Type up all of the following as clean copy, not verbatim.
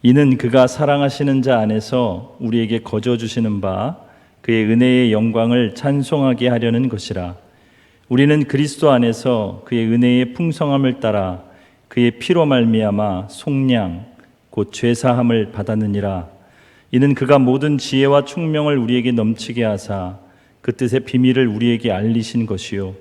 이는 그가 사랑하시는 자 안에서 우리에게 거저 주시는 바 그의 은혜의 영광을 찬송하게 하려는 것이라. 우리는 그리스도 안에서 그의 은혜의 풍성함을 따라 그의 피로 말미암아 속량 곧 죄사함을 받았느니라. 이는 그가 모든 지혜와 총명을 우리에게 넘치게 하사 그 뜻의 비밀을 우리에게 알리신 것이요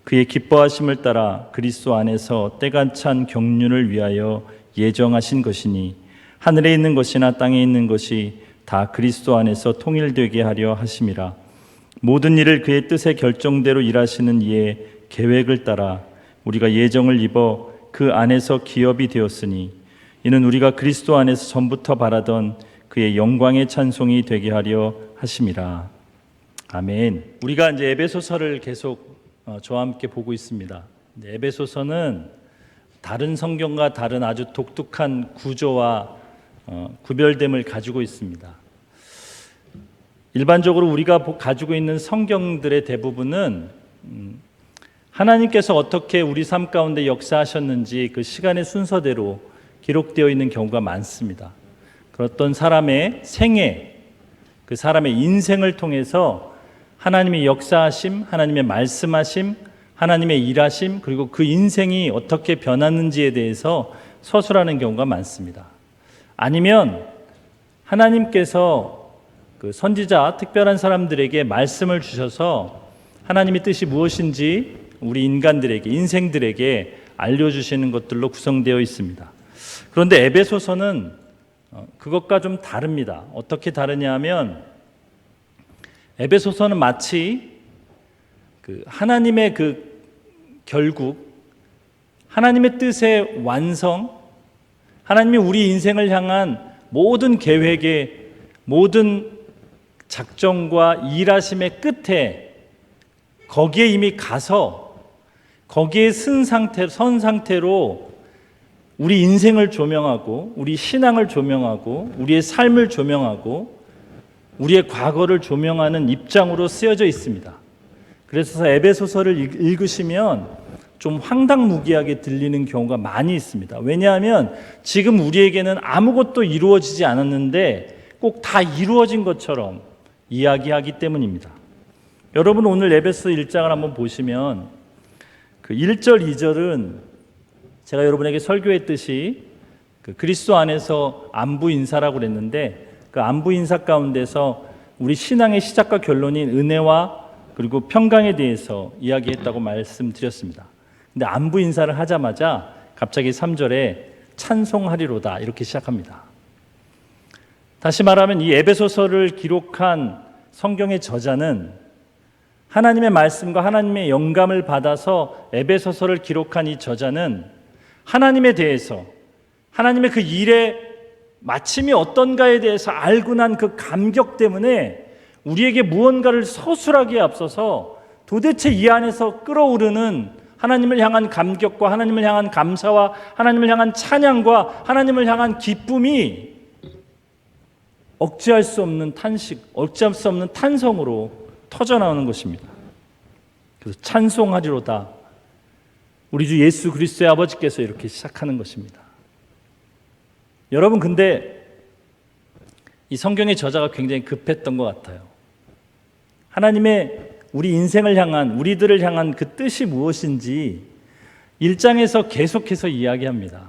그의 기뻐하심을 따라 그리스도 안에서 때가 찬 경륜을 위하여 예정하신 것이니 하늘에 있는 것이나 땅에 있는 것이 다 그리스도 안에서 통일되게 하려 하심이라. 모든 일을 그의 뜻의 결정대로 일하시는 이의 계획을 따라 우리가 예정을 입어 그 안에서 기업이 되었으니 이는 우리가 그리스도 안에서 전부터 바라던 그의 영광의 찬송이 되게 하려 하심이라. 아멘. 우리가 이제 에베소서를 계속 저와 함께 보고 있습니다. 에베소서는 다른 성경과 다른 아주 독특한 구조와 구별됨을 가지고 있습니다. 일반적으로 우리가 가지고 있는 성경들의 대부분은 하나님께서 어떻게 우리 삶 가운데 역사하셨는지 그 시간의 순서대로 기록되어 있는 경우가 많습니다. 어떤 사람의 생애, 그 사람의 인생을 통해서 하나님의 역사하심, 하나님의 말씀하심, 하나님의 일하심, 그리고 그 인생이 어떻게 변하는지에 대해서 서술하는 경우가 많습니다. 아니면 하나님께서 그 선지자, 특별한 사람들에게 말씀을 주셔서 하나님의 뜻이 무엇인지 우리 인간들에게, 인생들에게 알려주시는 것들로 구성되어 있습니다. 그런데 에베소서는 그것과 좀 다릅니다. 어떻게 다르냐 하면 에베소서는 마치 하나님의 결국, 하나님의 뜻의 완성, 하나님이 우리 인생을 향한 모든 계획의 모든 작정과 일하심의 끝에 거기에 이미 가서 거기에 선 상태로 우리 인생을 조명하고 우리 신앙을 조명하고 우리의 삶을 조명하고 우리의 과거를 조명하는 입장으로 쓰여져 있습니다. 그래서 에베소서를 읽으시면 좀 황당무계하게 들리는 경우가 많이 있습니다. 왜냐하면 지금 우리에게는 아무것도 이루어지지 않았는데 꼭 다 이루어진 것처럼 이야기하기 때문입니다. 여러분 오늘 에베소 1장을 한번 보시면 그 1절, 2절은 제가 여러분에게 설교했듯이 그리스도 안에서 안부 인사라고 그랬는데 그 안부 인사 가운데서 우리 신앙의 시작과 결론인 은혜와 그리고 평강에 대해서 이야기했다고 말씀드렸습니다. 근데 안부 인사를 하자마자 갑자기 3절에 찬송하리로다 이렇게 시작합니다. 다시 말하면 이 에베소서를 기록한 성경의 저자는 하나님의 말씀과 하나님의 영감을 받아서 에베소서를 기록한 이 저자는 하나님에 대해서 하나님의 그 일의 마침이 어떤가에 대해서 알고 난 그 감격 때문에 우리에게 무언가를 서술하기에 앞서서 도대체 이 안에서 끓어오르는 하나님을 향한 감격과 하나님을 향한 감사와 하나님을 향한 찬양과 하나님을 향한 기쁨이 억제할 수 없는 탄식, 억제할 수 없는 탄성으로 터져나오는 것입니다. 그래서 찬송하리로다. 우리 주 예수 그리스도의 아버지께서 이렇게 시작하는 것입니다. 여러분 근데 이 성경의 저자가 굉장히 급했던 것 같아요. 하나님의 우리 인생을 향한, 우리들을 향한 그 뜻이 무엇인지 1장에서 계속해서 이야기합니다.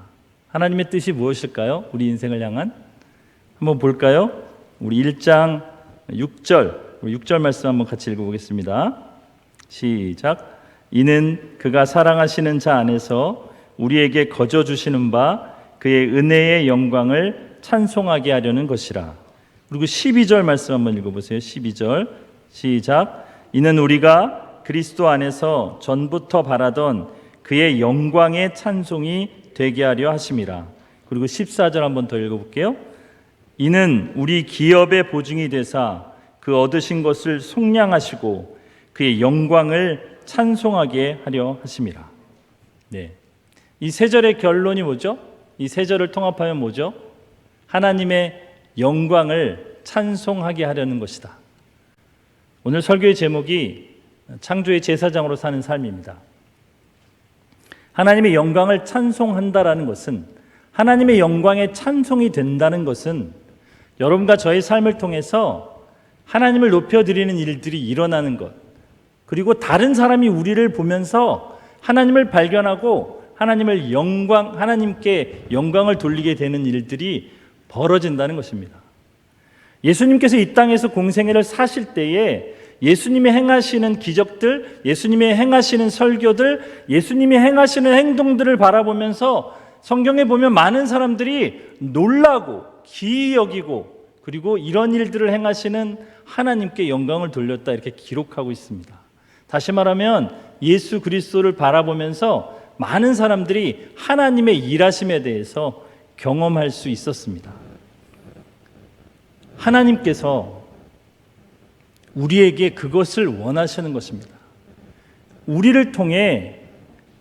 하나님의 뜻이 무엇일까요? 우리 인생을 향한? 한번 볼까요? 우리 1장 6절 말씀 한번 같이 읽어보겠습니다. 시작. 이는 그가 사랑하시는 자 안에서 우리에게 거저 주시는 바 그의 은혜의 영광을 찬송하게 하려는 것이라. 그리고 12절 말씀 한번 읽어보세요. 12절 시작. 이는 우리가 그리스도 안에서 전부터 바라던 그의 영광의 찬송이 되게 하려 하심이라. 그리고 14절 한번 더 읽어볼게요. 이는 우리 기업의 보증이 되사 그 얻으신 것을 속량하시고 그의 영광을 찬송하게 하려 하심이라. 네. 이 세 절의 결론이 뭐죠? 이 세 절을 통합하면 뭐죠? 하나님의 영광을 찬송하게 하려는 것이다. 오늘 설교의 제목이 창조의 제사장으로 사는 삶입니다. 하나님의 영광을 찬송한다라는 것은 하나님의 영광에 찬송이 된다는 것은 여러분과 저의 삶을 통해서 하나님을 높여드리는 일들이 일어나는 것, 그리고 다른 사람이 우리를 보면서 하나님을 발견하고 하나님께 영광을 돌리게 되는 일들이 벌어진다는 것입니다. 예수님께서 이 땅에서 공생애를 사실 때에 예수님이 행하시는 기적들, 예수님이 행하시는 설교들, 예수님이 행하시는 행동들을 바라보면서 성경에 보면 많은 사람들이 놀라고 기이 여기고, 그리고 이런 일들을 행하시는 하나님께 영광을 돌렸다, 이렇게 기록하고 있습니다. 다시 말하면 예수 그리스도를 바라보면서 많은 사람들이 하나님의 일하심에 대해서 경험할 수 있었습니다. 하나님께서 우리에게 그것을 원하시는 것입니다. 우리를 통해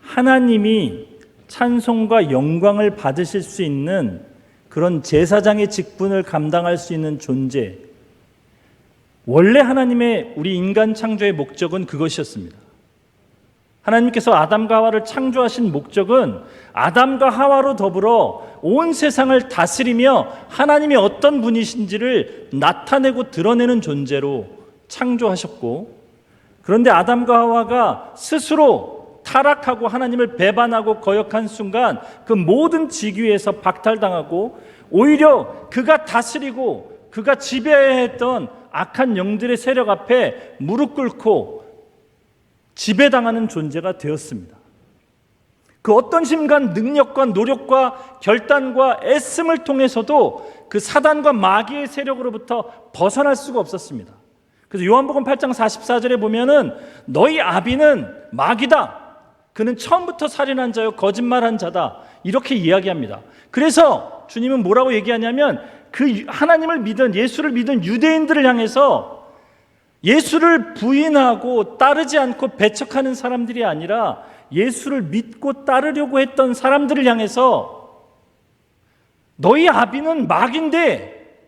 하나님이 찬송과 영광을 받으실 수 있는 그런 제사장의 직분을 감당할 수 있는 존재, 원래 하나님의 우리 인간 창조의 목적은 그것이었습니다. 하나님께서 아담과 하와를 창조하신 목적은 아담과 하와로 더불어 온 세상을 다스리며 하나님이 어떤 분이신지를 나타내고 드러내는 존재로 창조하셨고, 그런데 아담과 하와가 스스로 타락하고 하나님을 배반하고 거역한 순간 그 모든 직위에서 박탈당하고, 오히려 그가 다스리고 그가 지배해야 했던 악한 영들의 세력 앞에 무릎 꿇고 지배당하는 존재가 되었습니다. 그 어떤 힘과 능력과 노력과 결단과 애씀을 통해서도 그 사단과 마귀의 세력으로부터 벗어날 수가 없었습니다. 그래서 요한복음 8장 44절에 보면은 너희 아비는 마귀다, 그는 처음부터 살인한 자요 거짓말한 자다, 이렇게 이야기합니다. 그래서 주님은 뭐라고 얘기하냐면 그 하나님을 믿은, 예수를 믿은 유대인들을 향해서 예수를 부인하고 따르지 않고 배척하는 사람들이 아니라 예수를 믿고 따르려고 했던 사람들을 향해서 너희 아비는 마귀인데,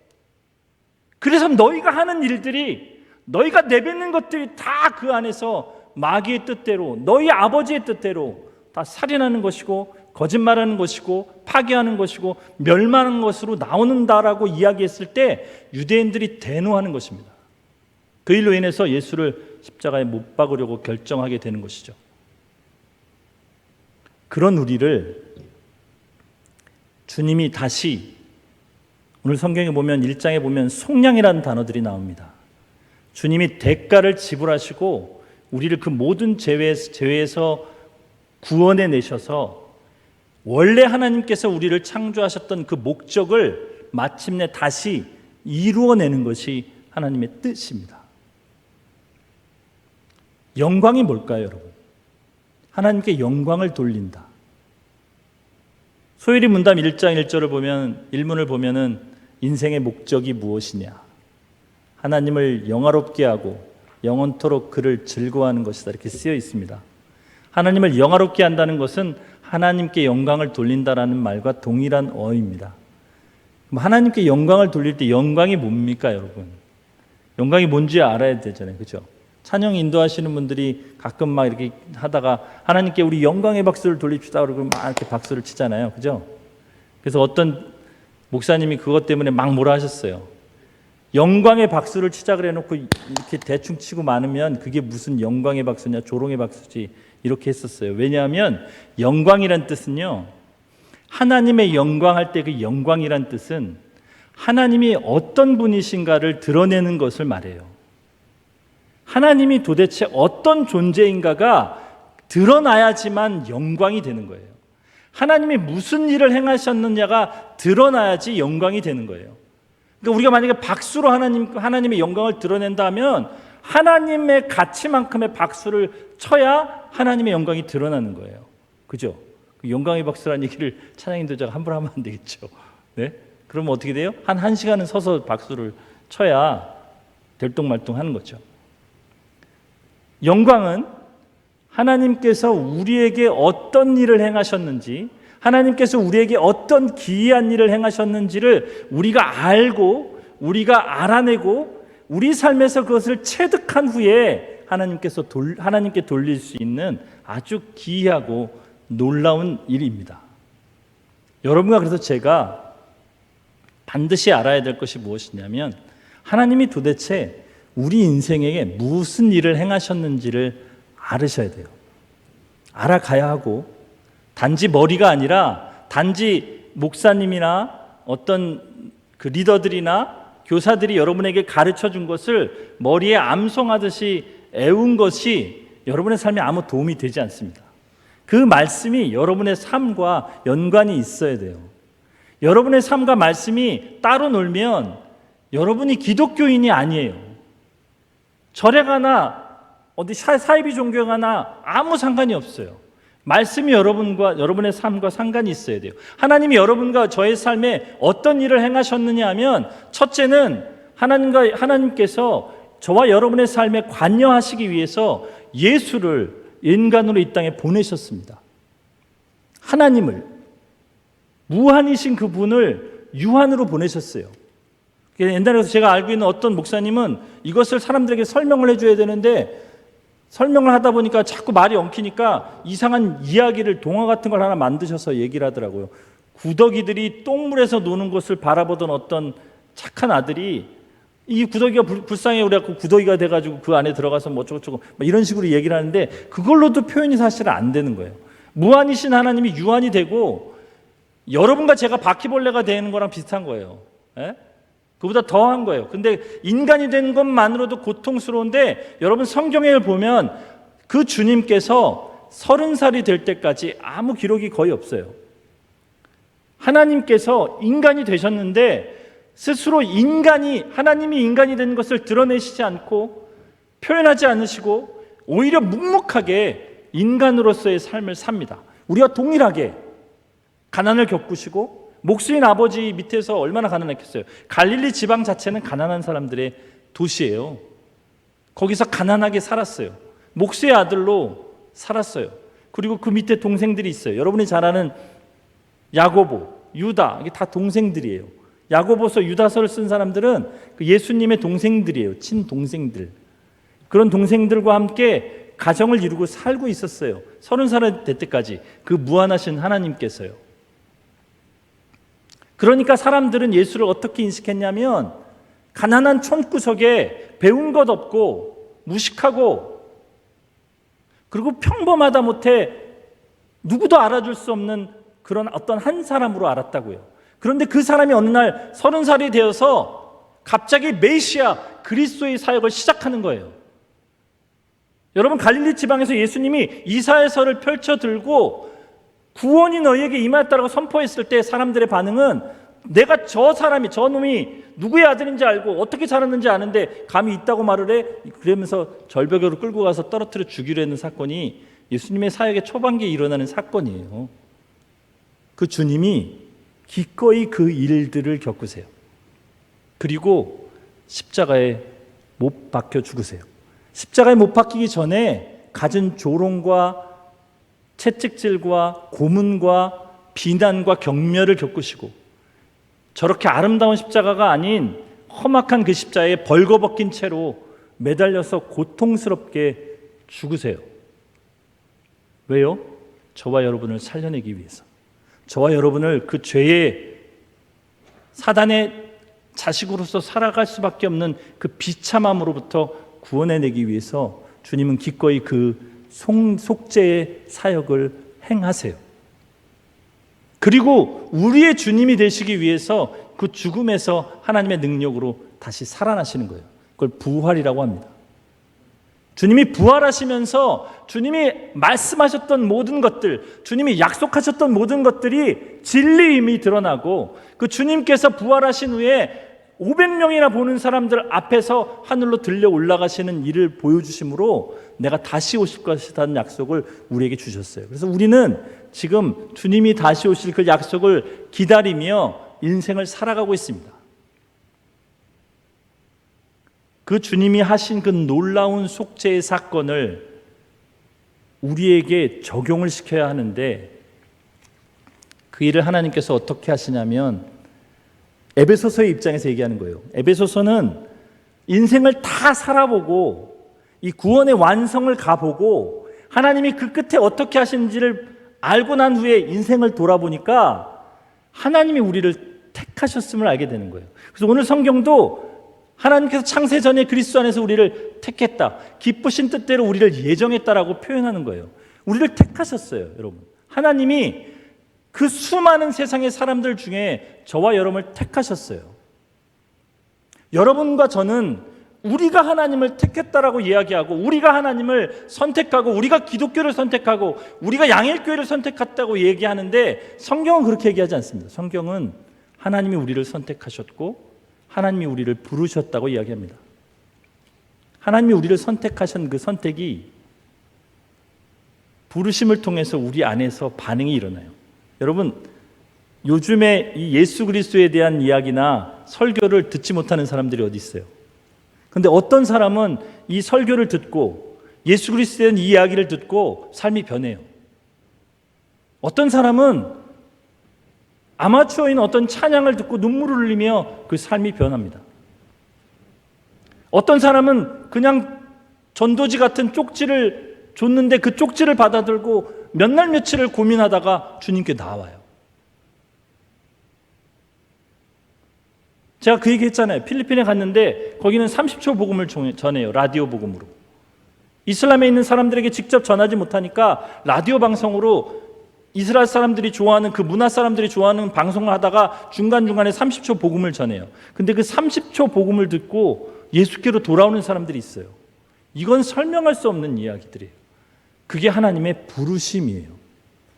그래서 너희가 하는 일들이, 너희가 내뱉는 것들이 다 그 안에서 마귀의 뜻대로, 너희 아버지의 뜻대로 다 살인하는 것이고 거짓말하는 것이고 파괴하는 것이고 멸망하는 것으로 나오는다라고 이야기했을 때 유대인들이 대노하는 것입니다. 그 일로 인해서 예수를 십자가에 못 박으려고 결정하게 되는 것이죠. 그런 우리를 주님이 다시, 오늘 성경에 보면 1장에 보면 속량이라는 단어들이 나옵니다. 주님이 대가를 지불하시고 우리를 그 모든 죄에서 구원해 내셔서 원래 하나님께서 우리를 창조하셨던 그 목적을 마침내 다시 이루어내는 것이 하나님의 뜻입니다. 영광이 뭘까요, 여러분? 하나님께 영광을 돌린다. 소율이 문답 1장 1절을 보면, 일문을 보면은 인생의 목적이 무엇이냐? 하나님을 영화롭게 하고 영원토록 그를 즐거워하는 것이다, 이렇게 쓰여 있습니다. 하나님을 영화롭게 한다는 것은 하나님께 영광을 돌린다라는 말과 동일한 어입니다. 그럼 하나님께 영광을 돌릴 때 영광이 뭡니까, 여러분? 영광이 뭔지 알아야 되잖아요, 그렇죠? 찬양 인도하시는 분들이 가끔 막 이렇게 하다가 하나님께 우리 영광의 박수를 돌립시다 그러고 막 이렇게 박수를 치잖아요, 그죠? 그래서 어떤 목사님이 그것 때문에 막 뭐라 하셨어요. 영광의 박수를 치자 그래 놓고 이렇게 대충 치고 많으면 그게 무슨 영광의 박수냐, 조롱의 박수지, 이렇게 했었어요. 왜냐하면 영광이란 뜻은요, 하나님의 영광할 때 그 영광이란 뜻은 하나님이 어떤 분이신가를 드러내는 것을 말해요. 하나님이 도대체 어떤 존재인가가 드러나야지만 영광이 되는 거예요. 하나님이 무슨 일을 행하셨느냐가 드러나야지 영광이 되는 거예요. 그러니까 우리가 만약에 박수로 하나님의 영광을 드러낸다면 하나님의 가치만큼의 박수를 쳐야 하나님의 영광이 드러나는 거예요. 그죠? 영광의 박수라는 얘기를 찬양인도자가 함부로 하면 안 되겠죠. 네? 그러면 어떻게 돼요? 한 시간은 서서 박수를 쳐야 들뚱말뚱하는 거죠. 영광은 하나님께서 우리에게 어떤 일을 행하셨는지, 하나님께서 우리에게 어떤 기이한 일을 행하셨는지를 우리가 알고, 우리가 알아내고, 우리 삶에서 그것을 체득한 후에 하나님께 돌릴 수 있는 아주 기이하고 놀라운 일입니다. 여러분과 그래서 제가 반드시 알아야 될 것이 무엇이냐면 하나님이 도대체 우리 인생에게 무슨 일을 행하셨는지를 알으셔야 돼요. 알아가야 하고 단지 머리가 아니라 단지 목사님이나 어떤 그 리더들이나 교사들이 여러분에게 가르쳐 준 것을 머리에 암송하듯이 애운 것이 여러분의 삶에 아무 도움이 되지 않습니다. 그 말씀이 여러분의 삶과 연관이 있어야 돼요. 여러분의 삶과 말씀이 따로 놀면 여러분이 기독교인이 아니에요. 절에 가나 어디 사이비 종교에 가나 아무 상관이 없어요. 말씀이 여러분의 삶과 상관이 있어야 돼요. 하나님이 여러분과 저의 삶에 어떤 일을 행하셨느냐 하면 첫째는 하나님께서 저와 여러분의 삶에 관여하시기 위해서 예수를 인간으로 이 땅에 보내셨습니다. 하나님을, 무한이신 그분을 유한으로 보내셨어요. 옛날에 제가 알고 있는 어떤 목사님은 이것을 사람들에게 설명을 해줘야 되는데 설명을 하다 보니까 자꾸 말이 엉키니까 이상한 이야기를, 동화 같은 걸 하나 만드셔서 얘기를 하더라고요. 구더기들이 똥물에서 노는 것을 바라보던 어떤 착한 아들이 이 구더기가 불쌍해 그래갖고 구더기가 돼가지고 그 안에 들어가서 뭐 어쩌고저쩌고 이런 식으로 얘기를 하는데 그걸로도 표현이 사실은 안 되는 거예요. 무한이신 하나님이 유한이 되고 여러분과 제가 바퀴벌레가 되는 거랑 비슷한 거예요. 예? 그보다 더한 거예요. 근데 인간이 된 것만으로도 고통스러운데 여러분 성경에 보면 그 주님께서 30살이 될 때까지 아무 기록이 거의 없어요. 하나님께서 인간이 되셨는데 스스로 하나님이 인간이 된 것을 드러내시지 않고 표현하지 않으시고 오히려 묵묵하게 인간으로서의 삶을 삽니다. 우리와 동일하게 가난을 겪으시고 목수인 아버지 밑에서 얼마나 가난했겠어요. 갈릴리 지방 자체는 가난한 사람들의 도시예요. 거기서 가난하게 살았어요. 목수의 아들로 살았어요. 그리고 그 밑에 동생들이 있어요. 여러분이 잘 아는 야고보, 유다, 이게 다 동생들이에요. 야고보서, 유다서를 쓴 사람들은 그 예수님의 동생들이에요. 친동생들. 그런 동생들과 함께 가정을 이루고 살고 있었어요. 30살 될 때까지 그 무한하신 하나님께서요. 그러니까 사람들은 예수를 어떻게 인식했냐면 가난한 촌구석에 배운 것 없고 무식하고 그리고 평범하다 못해 누구도 알아줄 수 없는 그런 어떤 한 사람으로 알았다고요. 그런데 그 사람이 어느 날 30살이 되어서 갑자기 메시아 그리스도의 사역을 시작하는 거예요. 여러분, 갈릴리 지방에서 예수님이 이사야서를 펼쳐 들고 구원이 너희에게 임하였다라고 선포했을 때 사람들의 반응은 내가 저 놈이 누구의 아들인지 알고 어떻게 자랐는지 아는데 감히 있다고 말을 해? 그러면서 절벽으로 끌고 가서 떨어뜨려 죽이려 했는 사건이 예수님의 사역의 초반기에 일어나는 사건이에요. 그 주님이 기꺼이 그 일들을 겪으세요. 그리고 십자가에 못 박혀 죽으세요. 십자가에 못 박히기 전에 갖은 조롱과 채찍질과 고문과 비난과 경멸을 겪으시고 저렇게 아름다운 십자가가 아닌 험악한 그 십자가에 벌거벗긴 채로 매달려서 고통스럽게 죽으세요. 왜요? 저와 여러분을 살려내기 위해서. 저와 여러분을 그 죄의 사단의 자식으로서 살아갈 수밖에 없는 그 비참함으로부터 구원해내기 위해서 주님은 기꺼이 그 속죄의 사역을 행하세요. 그리고 우리의 주님이 되시기 위해서 그 죽음에서 하나님의 능력으로 다시 살아나시는 거예요. 그걸 부활이라고 합니다. 주님이 부활하시면서 주님이 말씀하셨던 모든 것들, 주님이 약속하셨던 모든 것들이 진리임이 드러나고 그 주님께서 부활하신 후에 500명이나 보는 사람들 앞에서 하늘로 들려 올라가시는 일을 보여주심으로 내가 다시 오실 것이라는 약속을 우리에게 주셨어요. 그래서 우리는 지금 주님이 다시 오실 그 약속을 기다리며 인생을 살아가고 있습니다. 그 주님이 하신 그 놀라운 속죄의 사건을 우리에게 적용을 시켜야 하는데 그 일을 하나님께서 어떻게 하시냐면 에베소서의 입장에서 얘기하는 거예요. 에베소서는 인생을 다 살아보고 이 구원의 완성을 가보고 하나님이 그 끝에 어떻게 하시는지를 알고 난 후에 인생을 돌아보니까 하나님이 우리를 택하셨음을 알게 되는 거예요. 그래서 오늘 성경도 하나님께서 창세 전에 그리스도 안에서 우리를 택했다, 기쁘신 뜻대로 우리를 예정했다라고 표현하는 거예요. 우리를 택하셨어요, 여러분. 하나님이 그 수많은 세상의 사람들 중에 저와 여러분을 택하셨어요. 여러분과 저는 우리가 하나님을 택했다라고 이야기하고, 우리가 하나님을 선택하고, 우리가 기독교를 선택하고, 우리가 양일교회를 선택했다고 얘기하는데, 성경은 그렇게 얘기하지 않습니다. 성경은 하나님이 우리를 선택하셨고 하나님이 우리를 부르셨다고 이야기합니다. 하나님이 우리를 선택하신 그 선택이 부르심을 통해서 우리 안에서 반응이 일어나요. 여러분, 요즘에 이 예수 그리스도에 대한 이야기나 설교를 듣지 못하는 사람들이 어디 있어요? 근데 어떤 사람은 이 설교를 듣고 예수 그리스도에 대한 이 이야기를 듣고 삶이 변해요. 어떤 사람은 아마추어인 어떤 찬양을 듣고 눈물을 흘리며 그 삶이 변합니다. 어떤 사람은 그냥 전도지 같은 쪽지를 줬는데 그 쪽지를 받아들고 몇 날 며칠을 고민하다가 주님께 나와요. 제가 그 얘기 했잖아요. 필리핀에 갔는데 거기는 30초 복음을 전해요. 라디오 복음으로. 이슬람에 있는 사람들에게 직접 전하지 못하니까 라디오 방송으로 이스라엘 사람들이 좋아하는, 그 문화 사람들이 좋아하는 방송을 하다가 중간중간에 30초 복음을 전해요. 근데 그 30초 복음을 듣고 예수께로 돌아오는 사람들이 있어요. 이건 설명할 수 없는 이야기들이에요. 그게 하나님의 부르심이에요.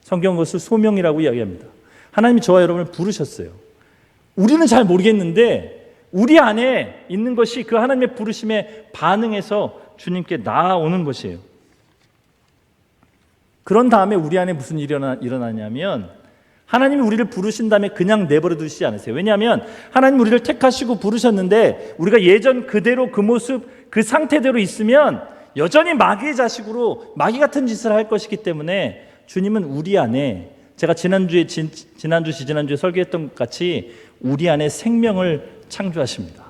성경 그것을 소명이라고 이야기합니다. 하나님이 저와 여러분을 부르셨어요. 우리는 잘 모르겠는데 우리 안에 있는 것이 그 하나님의 부르심에 반응해서 주님께 나아오는 것이에요. 그런 다음에 우리 안에 무슨 일이 일어나냐면, 하나님이 우리를 부르신 다음에 그냥 내버려 두시지 않으세요. 왜냐하면 하나님 우리를 택하시고 부르셨는데 우리가 예전 그대로 그 모습, 그 상태대로 있으면 여전히 마귀의 자식으로 마귀 같은 짓을 할 것이기 때문에 주님은 우리 안에, 제가 지난주에 설교했던 것 같이 우리 안에 생명을 창조하십니다.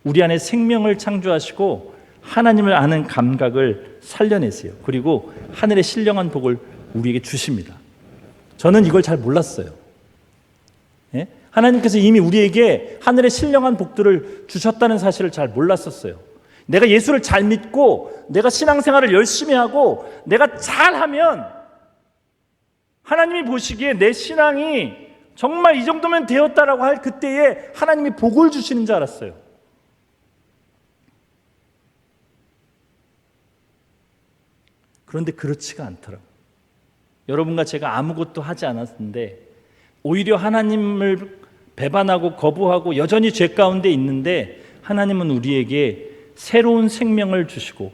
우리 안에 생명을 창조하시고 하나님을 아는 감각을 살려내세요. 그리고 하늘의 신령한 복을 우리에게 주십니다. 저는 이걸 잘 몰랐어요. 예? 하나님께서 이미 우리에게 하늘의 신령한 복들을 주셨다는 사실을 잘 몰랐었어요. 내가 예수를 잘 믿고 내가 신앙생활을 열심히 하고 내가 잘하면 하나님이 보시기에 내 신앙이 정말 이 정도면 되었다라고 할 그때에 하나님이 복을 주시는 줄 알았어요. 그런데 그렇지가 않더라고요. 여러분과 제가 아무것도 하지 않았는데 오히려 하나님을 배반하고 거부하고 여전히 죄 가운데 있는데 하나님은 우리에게 새로운 생명을 주시고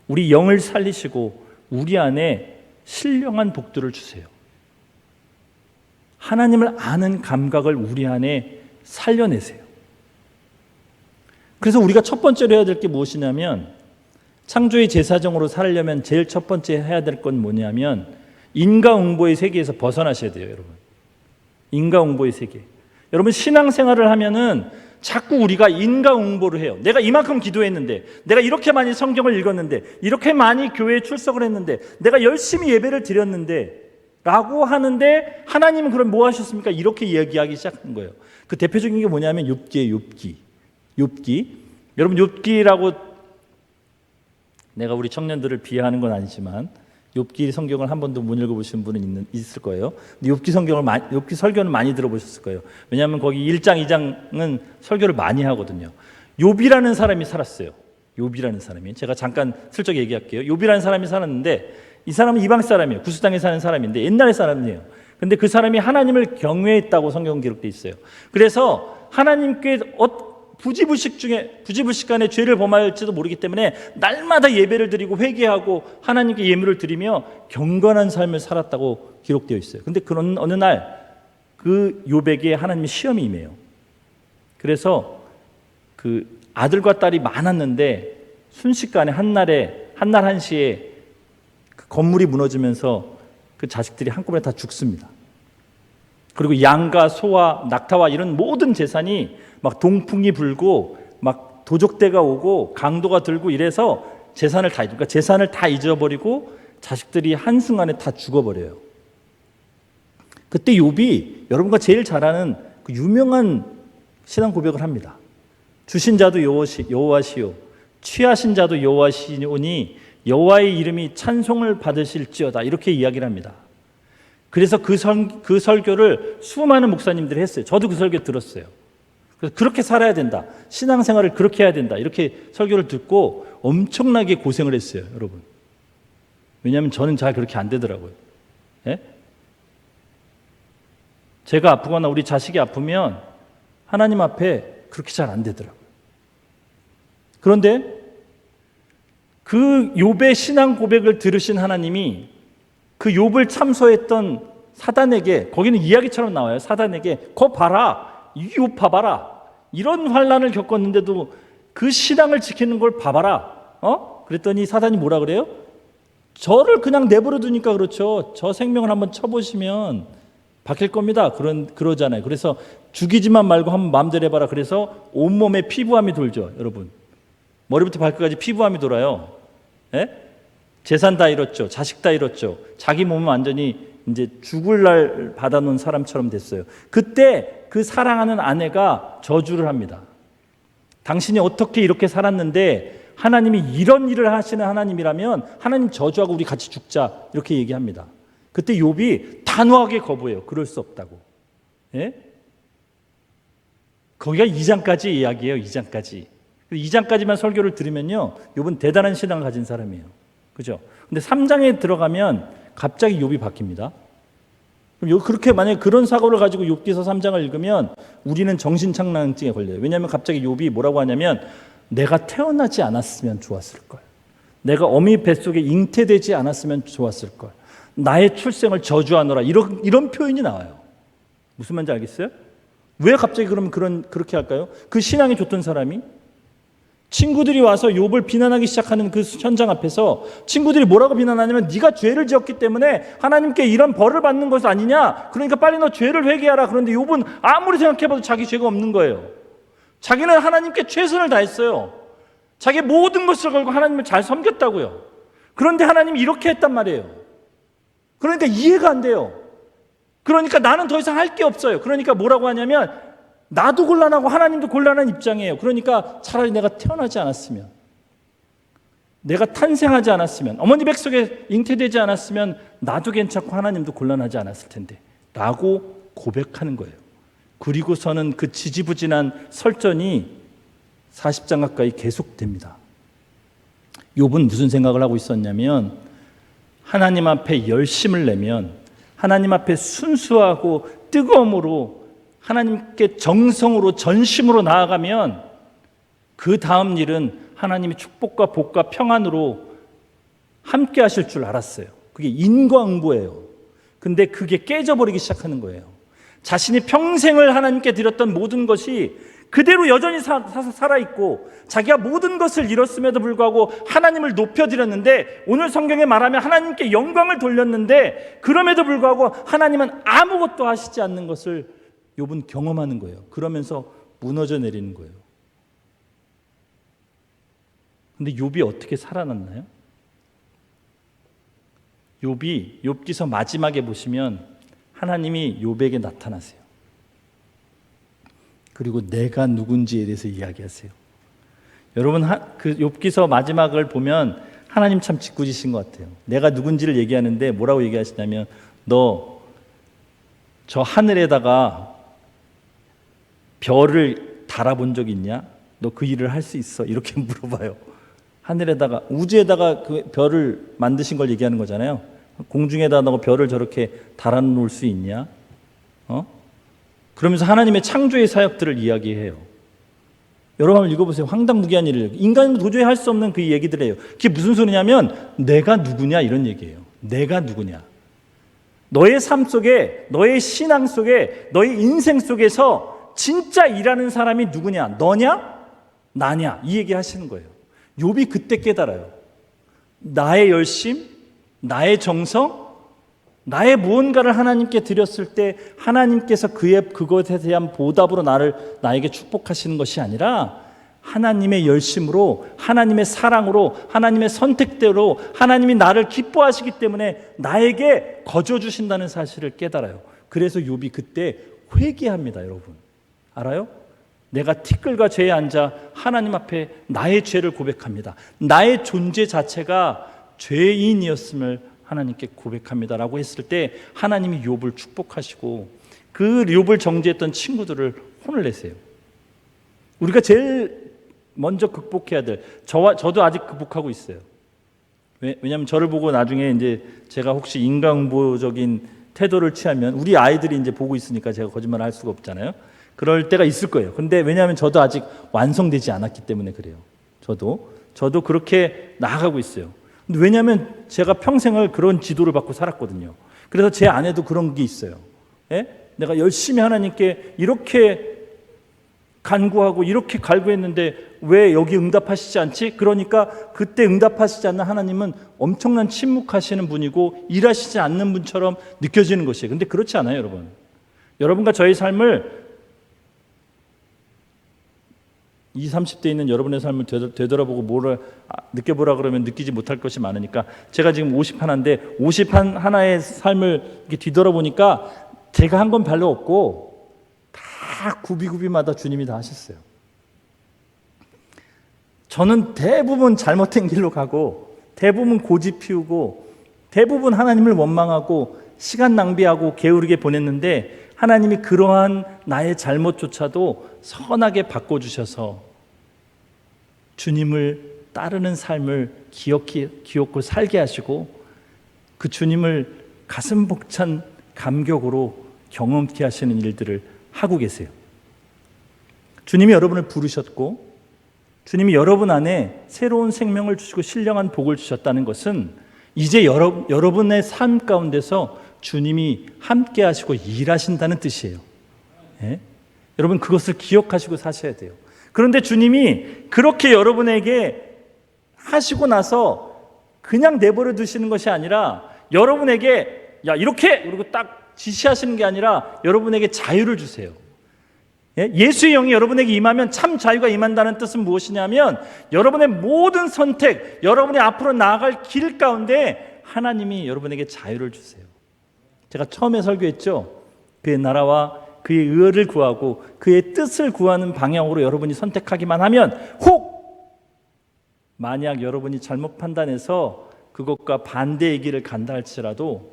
우리 영을 살리시고 우리 안에 신령한 복들을 주세요. 하나님을 아는 감각을 우리 안에 살려내세요. 그래서 우리가 첫 번째로 해야 될 게 무엇이냐면, 창조의 제사정으로 살려면 제일 첫 번째 해야 될 건 뭐냐면 인과응보의 세계에서 벗어나셔야 돼요. 여러분, 인과응보의 세계. 여러분, 신앙생활을 하면은 자꾸 우리가 인과응보를 해요. 내가 이만큼 기도했는데, 내가 이렇게 많이 성경을 읽었는데, 이렇게 많이 교회에 출석을 했는데, 내가 열심히 예배를 드렸는데 라고 하는데 하나님은 그럼 뭐 하셨습니까? 이렇게 이야기하기 시작한 거예요. 그 대표적인 게 뭐냐면 욥기예요. 욥기. 여러분, 욥기라고, 내가 우리 청년들을 비하하는 건 아니지만 욥기 성경을 한 번도 못 읽어보신 분은 있을 거예요. 근데 욥기 설교는 많이 들어보셨을 거예요. 왜냐하면 거기 1장, 2장은 설교를 많이 하거든요. 욥이라는 사람이 살았어요. 욥이라는 사람이, 제가 잠깐 슬쩍 얘기할게요. 욥이라는 사람이 살았는데 이 사람은 이방 사람이에요. 구스 땅에 사는 사람인데 옛날의 사람이에요. 근데 그 사람이 하나님을 경외했다고 성경 기록돼 있어요. 그래서 하나님께 부지불식간에 죄를 범할지도 모르기 때문에 날마다 예배를 드리고 회개하고 하나님께 예물을 드리며 경건한 삶을 살았다고 기록되어 있어요. 근데 그런 어느 날 그 욥에게 하나님의 시험이 임해요. 그래서 그 아들과 딸이 많았는데 순식간에 한날 한시에 그 건물이 무너지면서 그 자식들이 한꺼번에 다 죽습니다. 그리고 양과 소와 낙타와 이런 모든 재산이 막 동풍이 불고 막 도적대가 오고 강도가 들고 이래서 재산을 다 잊어버리고 자식들이 한순간에 다 죽어버려요. 그때 욥이 여러분과 제일 잘 아는 그 유명한 신앙 고백을 합니다. 주신 자도 여호와시요 취하신 자도 여호와시오니 여호와의 이름이 찬송을 받으실지어다, 이렇게 이야기를 합니다. 그래서 그 설교를 수많은 목사님들이 했어요. 저도 그 설교 들었어요. 그래서 그렇게 살아야 된다, 신앙생활을 그렇게 해야 된다, 이렇게 설교를 듣고 엄청나게 고생을 했어요, 여러분. 왜냐하면 저는 잘 그렇게 안 되더라고요. 예? 제가 아프거나 우리 자식이 아프면 하나님 앞에 그렇게 잘 안 되더라고요. 그런데 그 욥의 신앙 고백을 들으신 하나님이 그 욥을 참소했던 사단에게, 거기는 이야기처럼 나와요. 사단에게 거 봐라, 욥 봐봐라, 이런 환난을 겪었는데도 그 신앙을 지키는 걸 봐봐라. 그랬더니 사단이 뭐라 그래요? 저를 그냥 내버려 두니까 그렇죠. 저 생명을 한번 쳐보시면 바뀔 겁니다. 그러잖아요. 그래서 죽이지만 말고 한번 마음대로 해봐라. 그래서 온몸에 피부암이 돌죠, 여러분. 머리부터 발끝까지 피부암이 돌아요. 예? 재산 다 잃었죠. 자식 다 잃었죠. 자기 몸은 완전히 이제 죽을 날 받아놓은 사람처럼 됐어요. 그때 그 사랑하는 아내가 저주를 합니다. 당신이 어떻게 이렇게 살았는데 하나님이 이런 일을 하시는 하나님이라면 하나님 저주하고 우리 같이 죽자, 이렇게 얘기합니다. 그때 욥이 단호하게 거부해요. 그럴 수 없다고. 예? 거기가 2장까지 이야기예요. 2장까지. 2장까지만 설교를 들으면요, 욥은 대단한 신앙을 가진 사람이에요. 그죠? 근데 3장에 들어가면 갑자기 욥이 바뀝니다. 그럼 그렇게 만약에 그런 사고를 가지고 욥기서 3장을 읽으면 우리는 정신착란증에 걸려요. 왜냐하면 갑자기 욥이 뭐라고 하냐면, 내가 태어나지 않았으면 좋았을 걸, 내가 어미 뱃속에 잉태되지 않았으면 좋았을 걸, 나의 출생을 저주하노라, 이런 표현이 나와요. 무슨 말인지 알겠어요? 왜 갑자기 그러면 그렇게 할까요? 그 신앙이 좋던 사람이, 친구들이 와서 욥을 비난하기 시작하는 그 현장 앞에서 친구들이 뭐라고 비난하냐면, 네가 죄를 지었기 때문에 하나님께 이런 벌을 받는 것 아니냐, 그러니까 빨리 너 죄를 회개하라. 그런데 욥은 아무리 생각해봐도 자기 죄가 없는 거예요. 자기는 하나님께 최선을 다했어요. 자기 모든 것을 걸고 하나님을 잘 섬겼다고요. 그런데 하나님이 이렇게 했단 말이에요. 그러니까 이해가 안 돼요. 그러니까 나는 더 이상 할 게 없어요. 그러니까 뭐라고 하냐면, 나도 곤란하고 하나님도 곤란한 입장이에요. 그러니까 차라리 내가 태어나지 않았으면, 내가 탄생하지 않았으면, 어머니 뱃속에 잉태되지 않았으면 나도 괜찮고 하나님도 곤란하지 않았을 텐데 라고 고백하는 거예요. 그리고서는 그 지지부진한 설전이 40장 가까이 계속됩니다. 욥은 무슨 생각을 하고 있었냐면, 하나님 앞에 열심을 내면, 하나님 앞에 순수하고 뜨거움으로 하나님께 정성으로 전심으로 나아가면 그 다음 일은 하나님이 축복과 복과 평안으로 함께 하실 줄 알았어요. 그게 인과응보예요. 근데 그게 깨져버리기 시작하는 거예요. 자신이 평생을 하나님께 드렸던 모든 것이 그대로 여전히 살아있고, 자기가 모든 것을 잃었음에도 불구하고 하나님을 높여드렸는데, 오늘 성경에 말하면 하나님께 영광을 돌렸는데, 그럼에도 불구하고 하나님은 아무것도 하시지 않는 것을 욥은 경험하는 거예요. 그러면서 무너져 내리는 거예요. 근데 욥이 어떻게 살아났나요? 욥기서 마지막에 보시면 하나님이 욥에게 나타나세요. 그리고 내가 누군지에 대해서 이야기하세요. 여러분, 그 욥기서 마지막을 보면 하나님 참 짓궂으신 것 같아요. 내가 누군지를 얘기하는데 뭐라고 얘기하시냐면, 너 저 하늘에다가 별을 달아본 적 있냐? 너 그 일을 할 수 있어? 이렇게 물어봐요. 하늘에다가, 우주에다가 그 별을 만드신 걸 얘기하는 거잖아요. 공중에다 너 별을 저렇게 달아놓을 수 있냐? 그러면서 하나님의 창조의 사역들을 이야기해요. 여러분 한번 읽어보세요. 황당무계한 일을, 인간은 도저히 할 수 없는 그 얘기들 해요. 그게 무슨 소리냐면, 내가 누구냐, 이런 얘기예요. 내가 누구냐. 너의 삶 속에, 너의 신앙 속에, 너의 인생 속에서 진짜 일하는 사람이 누구냐? 너냐? 나냐? 이 얘기 하시는 거예요. 욥이 그때 깨달아요. 나의 열심, 나의 정성, 나의 무언가를 하나님께 드렸을 때 하나님께서 그것에 대한 보답으로 나에게 축복하시는 것이 아니라, 하나님의 열심으로, 하나님의 사랑으로, 하나님의 선택대로 하나님이 나를 기뻐하시기 때문에 나에게 거저 주신다는 사실을 깨달아요. 그래서 욥이 그때 회개합니다, 여러분. 알아요? 내가 티끌과 죄에 앉아 하나님 앞에 나의 죄를 고백합니다. 나의 존재 자체가 죄인이었음을 하나님께 고백합니다라고 했을 때 하나님이 욥을 축복하시고 그 욥을 정죄했던 친구들을 혼을 내세요. 우리가 제일 먼저 극복해야 될, 저도 아직 극복하고 있어요. 왜냐하면 저를 보고 나중에 이제 제가 혹시 인간응보적인 태도를 취하면 우리 아이들이 이제 보고 있으니까 제가 거짓말을 할 수가 없잖아요. 그럴 때가 있을 거예요. 근데 왜냐하면 저도 아직 완성되지 않았기 때문에 그래요. 저도 그렇게 나아가고 있어요. 근데 왜냐하면 제가 평생을 그런 지도를 받고 살았거든요. 그래서 제 안에도 그런 게 있어요. 예? 내가 열심히 하나님께 이렇게 간구하고 이렇게 갈구했는데 왜 여기 응답하시지 않지? 그러니까 그때 응답하시지 않는 하나님은 엄청난 침묵하시는 분이고 일하시지 않는 분처럼 느껴지는 것이에요. 근데 그렇지 않아요, 여러분. 여러분과 저의 삶을 20, 30대 있는 여러분의 삶을 되돌아보고 뭐를 느껴보라 그러면 느끼지 못할 것이 많으니까 제가 지금 51인데 51의 삶을 이렇게 뒤돌아보니까 제가 한 건 별로 없고 다 구비구비마다 주님이 다 하셨어요. 저는 대부분 잘못된 길로 가고 대부분 고집 피우고 대부분 하나님을 원망하고 시간 낭비하고 게으르게 보냈는데 하나님이 그러한 나의 잘못조차도 선하게 바꿔주셔서 주님을 따르는 삶을 기억고 살게 하시고 그 주님을 가슴 벅찬 감격으로 경험케 하시는 일들을 하고 계세요. 주님이 여러분을 부르셨고 주님이 여러분 안에 새로운 생명을 주시고 신령한 복을 주셨다는 것은 이제 여러분의 삶 가운데서 주님이 함께 하시고 일하신다는 뜻이에요. 예? 여러분 그것을 기억하시고 사셔야 돼요. 그런데 주님이 그렇게 여러분에게 하시고 나서 그냥 내버려 두시는 것이 아니라 여러분에게 야 이렇게 그리고 딱 지시하시는 게 아니라 여러분에게 자유를 주세요. 예수의 영이 여러분에게 임하면 참 자유가 임한다는 뜻은 무엇이냐면 여러분의 모든 선택, 여러분이 앞으로 나아갈 길 가운데 하나님이 여러분에게 자유를 주세요. 제가 처음에 설교했죠. 그의 나라와 그의 의를 구하고 그의 뜻을 구하는 방향으로 여러분이 선택하기만 하면 혹 만약 여러분이 잘못 판단해서 그것과 반대의 길을 간다 할지라도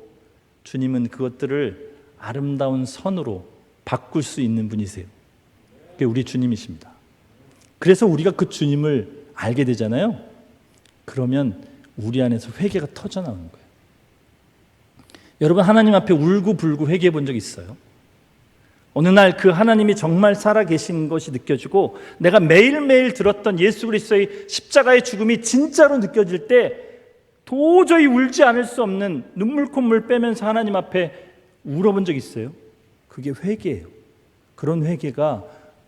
주님은 그것들을 아름다운 선으로 바꿀 수 있는 분이세요. 그게 우리 주님이십니다. 그래서 우리가 그 주님을 알게 되잖아요. 그러면 우리 안에서 회개가 터져나오는 거예요. 여러분 하나님 앞에 울고불고 회개해 본 적 있어요? 어느 날 그 하나님이 정말 살아계신 것이 느껴지고 내가 매일매일 들었던 예수 그리스도의 십자가의 죽음이 진짜로 느껴질 때 도저히 울지 않을 수 없는 눈물 콧물 빼면서 하나님 앞에 울어본 적 있어요? 그게 회개예요. 그런 회개가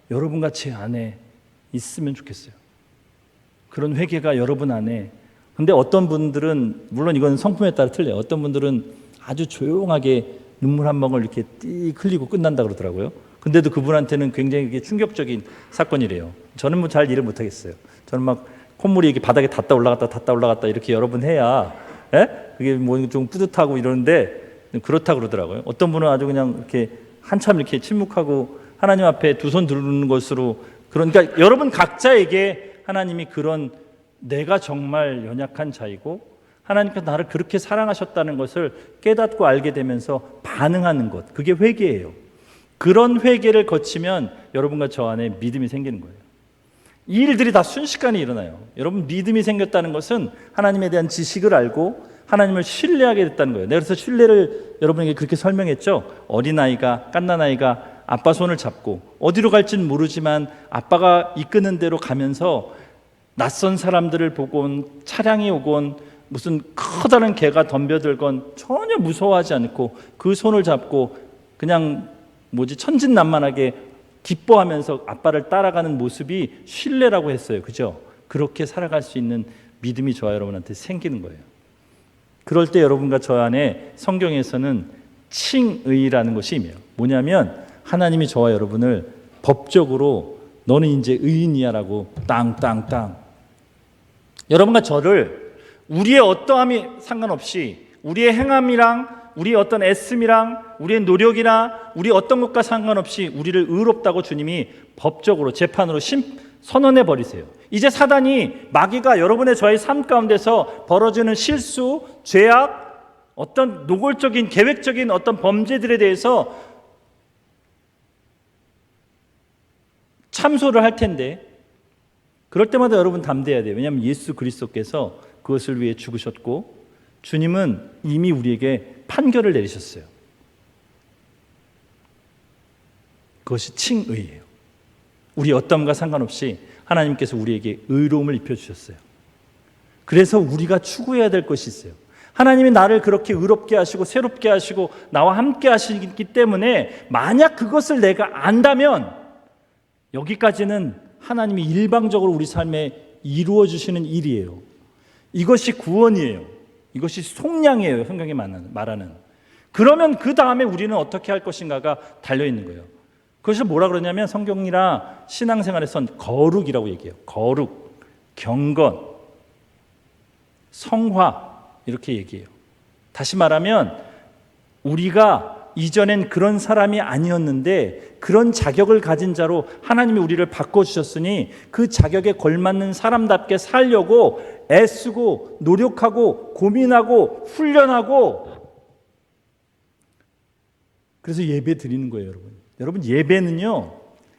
여러분과 제 안에 있으면 좋겠어요. 그런 회개가 여러분 안에. 근데 어떤 분들은 물론 이건 성품에 따라 틀려요. 어떤 분들은 아주 조용하게 눈물 한 방울 이렇게 띠 흘리고 끝난다 그러더라고요. 근데도 그분한테는 굉장히 충격적인 사건이래요. 저는 뭐 잘 이해를 못하겠어요. 저는 막 콧물이 이렇게 바닥에 닿다 올라갔다 이렇게 여러 번 해야 그게 뭐 좀 뿌듯하고 이러는데 그렇다 그러더라고요. 어떤 분은 아주 그냥 이렇게 한참 이렇게 침묵하고 하나님 앞에 두 손 들는 것으로 그러니까 여러분 각자에게 하나님이 그런 내가 정말 연약한 자이고 하나님께서 나를 그렇게 사랑하셨다는 것을 깨닫고 알게 되면서 반응하는 것, 그게 회개예요. 그런 회개를 거치면 여러분과 저 안에 믿음이 생기는 거예요. 이 일들이 다 순식간에 일어나요. 여러분 믿음이 생겼다는 것은 하나님에 대한 지식을 알고 하나님을 신뢰하게 됐다는 거예요. 그래서 신뢰를 여러분에게 그렇게 설명했죠. 어린아이가 갓난아이가 아빠 손을 잡고 어디로 갈지는 모르지만 아빠가 이끄는 대로 가면서 낯선 사람들을 보곤 차량이 오곤 무슨 커다란 개가 덤벼들건 전혀 무서워하지 않고 그 손을 잡고 그냥 천진난만하게 기뻐하면서 아빠를 따라가는 모습이 신뢰라고 했어요. 그죠? 그렇게 살아갈 수 있는 믿음이 저와 여러분한테 생기는 거예요. 그럴 때 여러분과 저 안에 성경에서는 칭의라는 것이 임해요. 뭐냐면 하나님이 저와 여러분을 법적으로 너는 이제 의인이야 라고 땅땅땅 여러분과 저를 우리의 어떠함이 상관없이 우리의 행함이랑 우리의 어떤 애씀이랑 우리의 노력이나 우리 어떤 것과 상관없이 우리를 의롭다고 주님이 법적으로 재판으로 선언해 버리세요. 이제 사단이, 마귀가 여러분의 저의 삶 가운데서 벌어지는 실수, 죄악, 어떤 노골적인 계획적인 어떤 범죄들에 대해서 참소를 할 텐데, 그럴 때마다 여러분 담대해야 돼요. 왜냐하면 예수 그리스도께서 그것을 위해 죽으셨고 주님은 이미 우리에게 판결을 내리셨어요. 그것이 칭의예요. 우리 어떠함과 상관없이 하나님께서 우리에게 의로움을 입혀주셨어요. 그래서 우리가 추구해야 될 것이 있어요. 하나님이 나를 그렇게 의롭게 하시고 새롭게 하시고 나와 함께 하시기 때문에 만약 그것을 내가 안다면, 여기까지는 하나님이 일방적으로 우리 삶에 이루어 주시는 일이에요. 이것이 구원이에요. 이것이 속량이에요. 성경이 말하는. 그러면 그 다음에 우리는 어떻게 할 것인가가 달려있는 거예요. 그것을 뭐라 그러냐면 성경이나 신앙생활에선 거룩이라고 얘기해요. 거룩, 경건, 성화 이렇게 얘기해요. 다시 말하면 우리가 이전엔 그런 사람이 아니었는데 그런 자격을 가진 자로 하나님이 우리를 바꿔주셨으니 그 자격에 걸맞는 사람답게 살려고 애쓰고 노력하고 고민하고 훈련하고, 그래서 예배 드리는 거예요. 여러분 예배는요,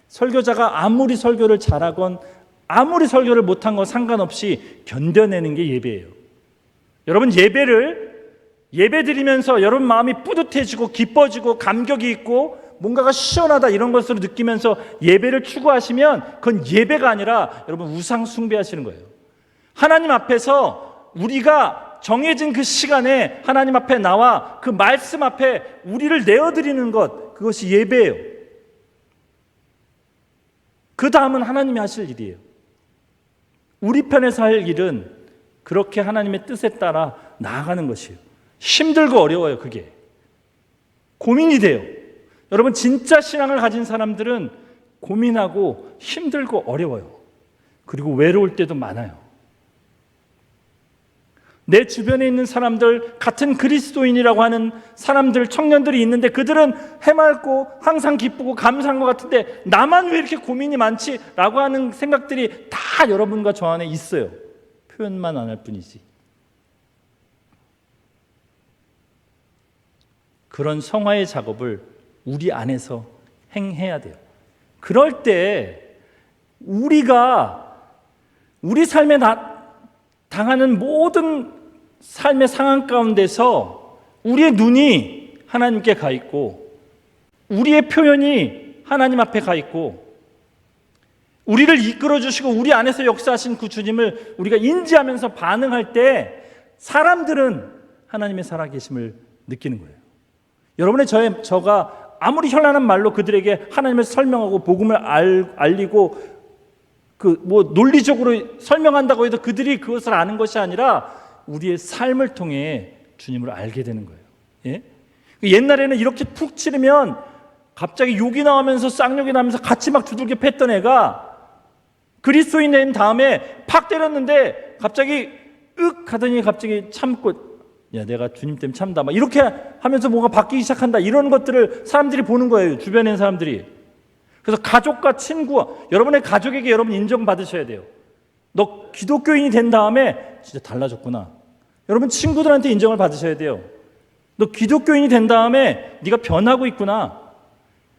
설교자가 아무리 설교를 잘하건 아무리 설교를 못한 건 상관없이 견뎌내는 게 예배예요. 여러분 예배 드리면서 여러분 마음이 뿌듯해지고 기뻐지고 감격이 있고 뭔가가 시원하다 이런 것으로 느끼면서 예배를 추구하시면 그건 예배가 아니라 여러분 우상 숭배하시는 거예요. 하나님 앞에서 우리가 정해진 그 시간에 하나님 앞에 나와 그 말씀 앞에 우리를 내어드리는 것, 그것이 예배예요. 그 다음은 하나님이 하실 일이에요. 우리 편에서 할 일은 그렇게 하나님의 뜻에 따라 나아가는 것이에요. 힘들고 어려워요. 그게 고민이 돼요. 여러분 진짜 신앙을 가진 사람들은 고민하고 힘들고 어려워요. 그리고 외로울 때도 많아요. 내 주변에 있는 사람들, 같은 그리스도인이라고 하는 사람들, 청년들이 있는데 그들은 해맑고 항상 기쁘고 감사한 것 같은데 나만 왜 이렇게 고민이 많지? 라고 하는 생각들이 다 여러분과 저 안에 있어요. 표현만 안 할 뿐이지. 그런 성화의 작업을 우리 안에서 행해야 돼요. 그럴 때 우리가 우리 삶에 당하는 모든 삶의 상황 가운데서 우리의 눈이 하나님께 가 있고 우리의 표현이 하나님 앞에 가 있고 우리를 이끌어 주시고 우리 안에서 역사하신 그 주님을 우리가 인지하면서 반응할 때 사람들은 하나님의 살아계심을 느끼는 거예요. 여러분의 저가 아무리 현란한 말로 그들에게 하나님을 설명하고 복음을 알리고 논리적으로 설명한다고 해도 그들이 그것을 아는 것이 아니라 우리의 삶을 통해 주님을 알게 되는 거예요. 예? 옛날에는 이렇게 푹 치르면 갑자기 욕이 나오면서 쌍욕이 나면서 같이 막 두들겨 팼던 애가 그리스도인 된 다음에 팍 때렸는데 갑자기 하더니 갑자기 참고, 야 내가 주님 때문에 참다 막 이렇게 하면서 뭔가 바뀌기 시작한다, 이런 것들을 사람들이 보는 거예요. 주변에 있는 사람들이. 그래서 가족과 친구, 여러분의 가족에게 여러분 인정받으셔야 돼요. 너 기독교인이 된 다음에 진짜 달라졌구나. 여러분 친구들한테 인정을 받으셔야 돼요. 너 기독교인이 된 다음에 네가 변하고 있구나.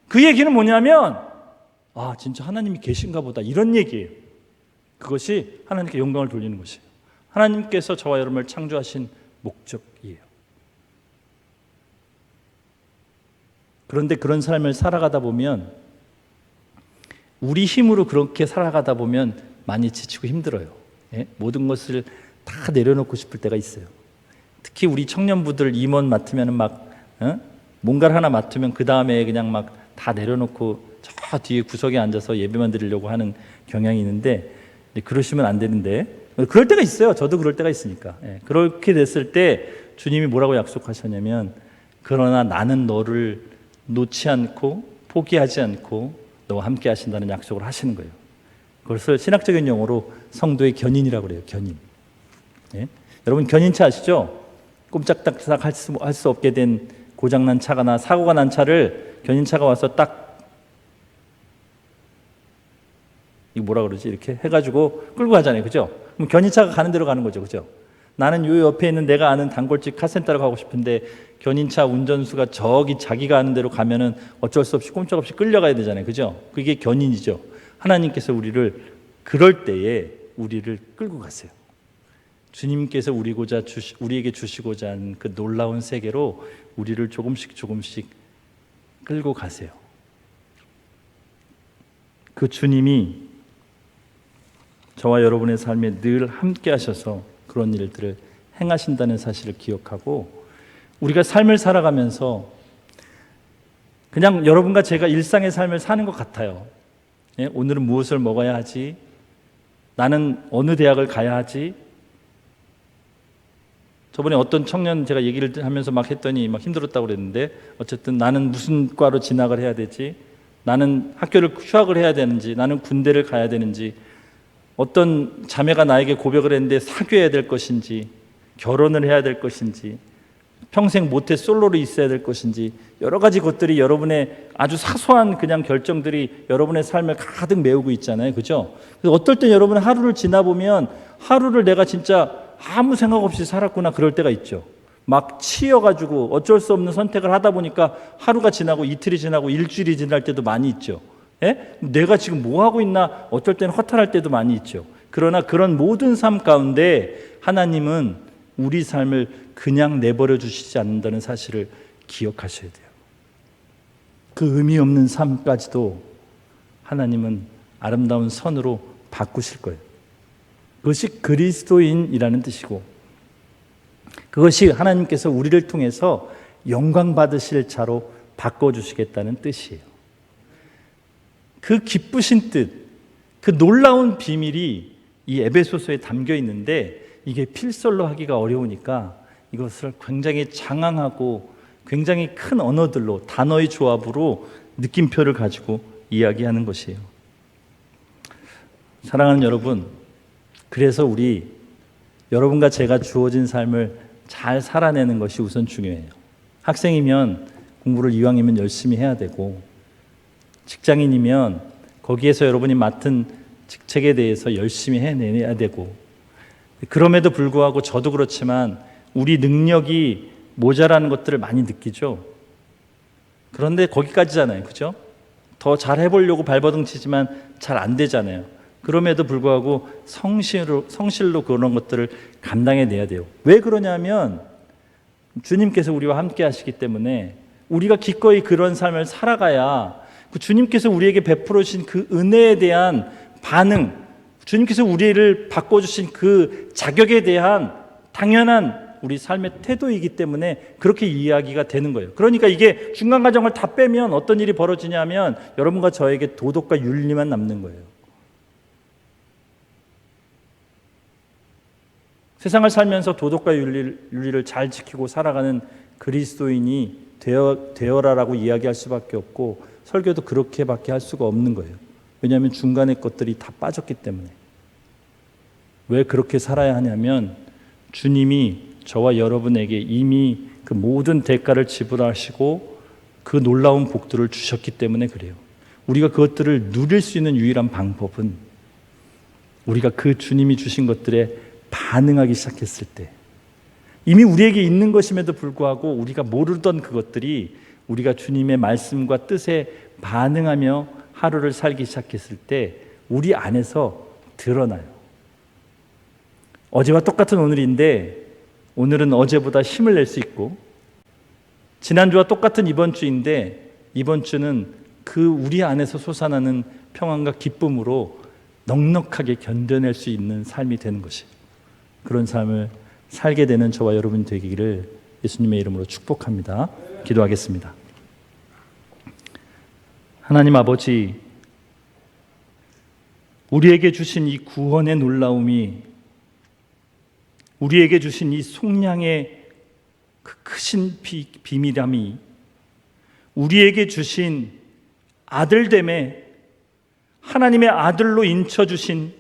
그 얘기는 뭐냐면 아 진짜 하나님이 계신가 보다, 이런 얘기예요. 그것이 하나님께 영광을 돌리는 것이에요. 하나님께서 저와 여러분을 창조하신 목적이에요. 그런데 그런 삶을 살아가다 보면, 우리 힘으로 그렇게 살아가다 보면 많이 지치고 힘들어요. 예? 모든 것을 다 내려놓고 싶을 때가 있어요. 특히 우리 청년부들 임원 맡으면 뭔가를 하나 맡으면 그 다음에 그냥 막 다 내려놓고 저 뒤에 구석에 앉아서 예배만 드리려고 하는 경향이 있는데, 그러시면 안 되는데, 그럴 때가 있어요. 저도 그럴 때가 있으니까. 예. 그렇게 됐을 때 주님이 뭐라고 약속하셨냐면, 그러나 나는 너를 놓지 않고 포기하지 않고 너와 함께 하신다는 약속을 하시는 거예요. 그것을 신학적인 용어로 성도의 견인이라고 그래요. 견인. 예? 여러분 견인차 아시죠? 꼼짝달싹 할 수 없게 된 고장난 차가나 사고가 난 차를 견인차가 와서 딱 이거 뭐라 그러지? 이렇게 해가지고 끌고 가잖아요. 그죠? 그럼 견인차가 가는 대로 가는 거죠. 그죠? 나는 요 옆에 있는 내가 아는 단골집 카센터로 가고 싶은데 견인차 운전수가 저기 자기가 아는 대로 가면은 어쩔 수 없이 꼼짝없이 끌려가야 되잖아요. 그죠? 그게 견인이죠. 하나님께서 우리를 그럴 때에 우리를 끌고 가세요. 주님께서 우리에게 주시고자 하는 그 놀라운 세계로 우리를 조금씩 끌고 가세요. 그 주님이 저와 여러분의 삶에 늘 함께 하셔서 그런 일들을 행하신다는 사실을 기억하고 우리가 삶을 살아가면서 그냥 여러분과 제가 일상의 삶을 사는 것 같아요. 예? 오늘은 무엇을 먹어야 하지? 나는 어느 대학을 가야 하지? 저번에 어떤 청년 제가 얘기를 하면서 막 했더니 막 힘들었다고 그랬는데 어쨌든 나는 무슨 과로 진학을 해야 되지? 나는 학교를 휴학을 해야 되는지 나는 군대를 가야 되는지 어떤 자매가 나에게 고백을 했는데 사귀어야 될 것인지 결혼을 해야 될 것인지 평생 모태 솔로로 있어야 될 것인지 여러 가지 것들이 여러분의 아주 사소한 그냥 결정들이 여러분의 삶을 가득 메우고 있잖아요. 그죠? 그래서 어떨 때 여러분 하루를 지나보면 하루를 내가 진짜 아무 생각 없이 살았구나 그럴 때가 있죠. 막 치여가지고 어쩔 수 없는 선택을 하다 보니까 하루가 지나고 이틀이 지나고 일주일이 지날 때도 많이 있죠. 예? 내가 지금 뭐 하고 있나 어쩔 때는 허탈할 때도 많이 있죠. 그러나 그런 모든 삶 가운데 하나님은 우리 삶을 그냥 내버려 주시지 않는다는 사실을 기억하셔야 돼요. 그 의미 없는 삶까지도 하나님은 아름다운 선으로 바꾸실 거예요. 그것이 그리스도인이라는 뜻이고 그것이 하나님께서 우리를 통해서 영광 받으실 자로 바꿔주시겠다는 뜻이에요. 그 기쁘신 뜻, 그 놀라운 비밀이 이 에베소서에 담겨 있는데 이게 필설로 하기가 어려우니까 이것을 굉장히 장황하고 굉장히 큰 언어들로 단어의 조합으로 느낌표를 가지고 이야기하는 것이에요. 사랑하는 여러분, 그래서 여러분과 제가 주어진 삶을 잘 살아내는 것이 우선 중요해요. 학생이면 공부를 이왕이면 열심히 해야 되고 직장인이면 거기에서 여러분이 맡은 직책에 대해서 열심히 해내야 되고 그럼에도 불구하고 저도 그렇지만 우리 능력이 모자라는 것들을 많이 느끼죠. 그런데 거기까지잖아요. 그죠? 더 잘 해보려고 발버둥 치지만 잘 안 되잖아요. 그럼에도 불구하고 성실로 그런 것들을 감당해내야 돼요. 왜 그러냐면 주님께서 우리와 함께 하시기 때문에 우리가 기꺼이 그런 삶을 살아가야 그 주님께서 우리에게 베풀어 주신 그 은혜에 대한 반응, 주님께서 우리를 바꿔주신 그 자격에 대한 당연한 우리 삶의 태도이기 때문에 그렇게 이야기가 되는 거예요. 그러니까 이게 중간 과정을 다 빼면 어떤 일이 벌어지냐면 여러분과 저에게 도덕과 윤리만 남는 거예요. 세상을 살면서 도덕과 윤리를 잘 지키고 살아가는 그리스도인이 되어라라고 이야기할 수밖에 없고 설교도 그렇게밖에 할 수가 없는 거예요. 왜냐하면 중간의 것들이 다 빠졌기 때문에. 왜 그렇게 살아야 하냐면 주님이 저와 여러분에게 이미 그 모든 대가를 지불하시고 그 놀라운 복들을 주셨기 때문에 그래요. 우리가 그것들을 누릴 수 있는 유일한 방법은 우리가 그 주님이 주신 것들에 반응하기 시작했을 때 이미 우리에게 있는 것임에도 불구하고 우리가 모르던 그것들이 우리가 주님의 말씀과 뜻에 반응하며 하루를 살기 시작했을 때 우리 안에서 드러나요. 어제와 똑같은 오늘인데 오늘은 어제보다 힘을 낼 수 있고 지난주와 똑같은 이번 주인데 이번 주는 그 우리 안에서 솟아나는 평안과 기쁨으로 넉넉하게 견뎌낼 수 있는 삶이 되는 것이에요. 그런 삶을 살게 되는 저와 여러분이 되기를 예수님의 이름으로 축복합니다. 기도하겠습니다. 하나님 아버지, 우리에게 주신 이 구원의 놀라움이 우리에게 주신 이 속량의 그 크신 비밀함이 우리에게 주신 아들됨에 하나님의 아들로 인쳐주신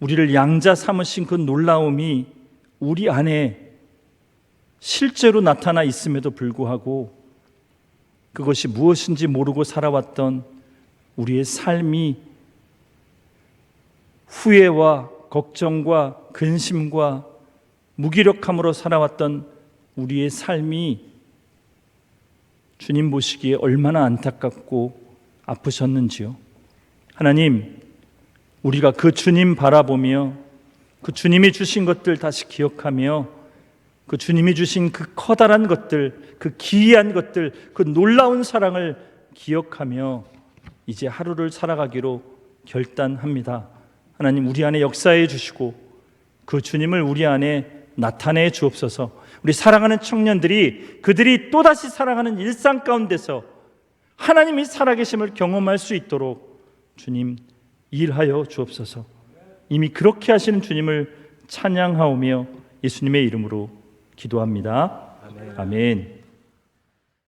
우리를 양자 삼으신 그 놀라움이 우리 안에 실제로 나타나 있음에도 불구하고 그것이 무엇인지 모르고 살아왔던 우리의 삶이 후회와 걱정과 근심과 무기력함으로 살아왔던 우리의 삶이 주님 보시기에 얼마나 안타깝고 아프셨는지요. 하나님, 우리가 그 주님 바라보며 그 주님이 주신 것들 다시 기억하며 그 주님이 주신 그 커다란 것들, 그 기이한 것들, 그 놀라운 사랑을 기억하며 이제 하루를 살아가기로 결단합니다. 하나님, 우리 안에 역사해 주시고 그 주님을 우리 안에 나타내 주옵소서. 우리 사랑하는 청년들이 그들이 또다시 살아가는 일상 가운데서 하나님이 살아계심을 경험할 수 있도록 주님 일하여 주옵소서. 이미 그렇게 하시는 주님을 찬양하오며 예수님의 이름으로 기도합니다. 아멘.